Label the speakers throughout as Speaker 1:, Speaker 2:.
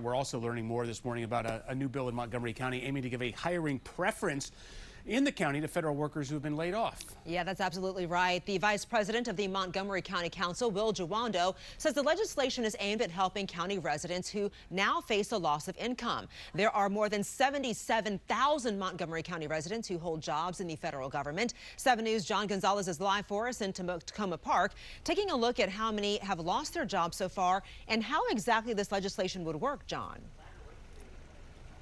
Speaker 1: We're also learning more this morning about a new bill in Montgomery County aiming to give a hiring preference in the county to federal workers who have been laid off.
Speaker 2: Yeah, that's absolutely right. The vice president of the Montgomery County Council, Will Jawando, says the legislation is aimed at helping county residents who now face a loss of income. There are more than 77,000 Montgomery County residents who hold jobs in the federal government. 7 News' John Gonzalez is live for us in Tacoma Park, taking a look at how many have lost their jobs so far and how exactly this legislation would work. John.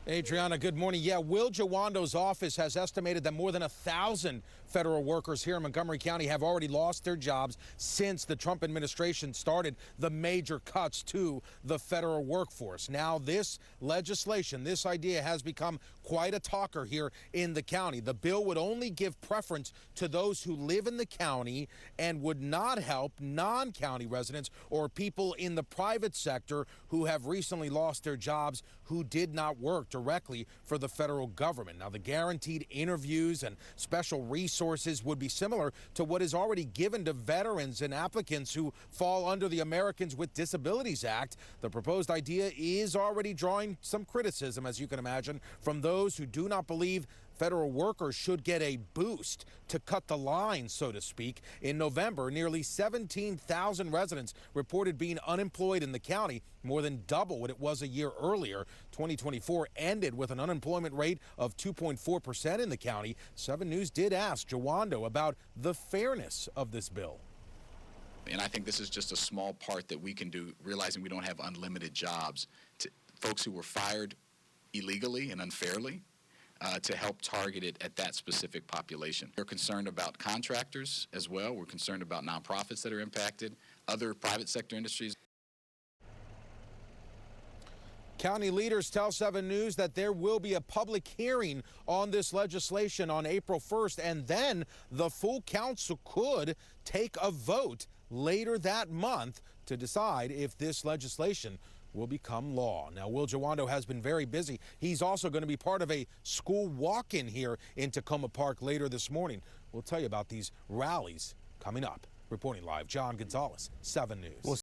Speaker 3: Adriana, good morning. Yeah, Will Jawando's office has estimated that more than 1,000 federal workers here in Montgomery County have already lost their jobs since the Trump administration started the major cuts to the federal workforce. Now, this legislation, this idea has become quite a talker here in the county. The bill would only give preference to those who live in the county and would not help non-county residents or people in the private sector who have recently lost their jobs who did not work directly for the federal government. Now, the guaranteed interviews and special resources would be similar to what is already given to veterans and applicants who fall under the Americans with Disabilities Act. The proposed idea is already drawing some criticism, as you can imagine, from those who do not believe federal workers should get a boost to cut the line, so to speak. In November, nearly 17,000 residents reported being unemployed in the county, more than double what it was a year earlier. 2024 ended with an unemployment rate of 2.4% in the county. 7 News did ask Jawando about the fairness of this bill.
Speaker 4: And I think this is just a small part that we can do, realizing we don't have unlimited jobs. To folks who were fired illegally and unfairly, to help target it at that specific population. We're concerned about contractors as well. We're concerned about nonprofits that are impacted, other private sector industries.
Speaker 3: County leaders tell 7 News that there will be a public hearing on this legislation on April 1st, and then the full council could take a vote later that month to decide if this legislation will become law. Now, Will Jawando has been very busy. He's also going to be part of a school walk-in here in Tacoma Park later this morning. We'll tell you about these rallies coming up. Reporting live, John Gonzalez, 7 News.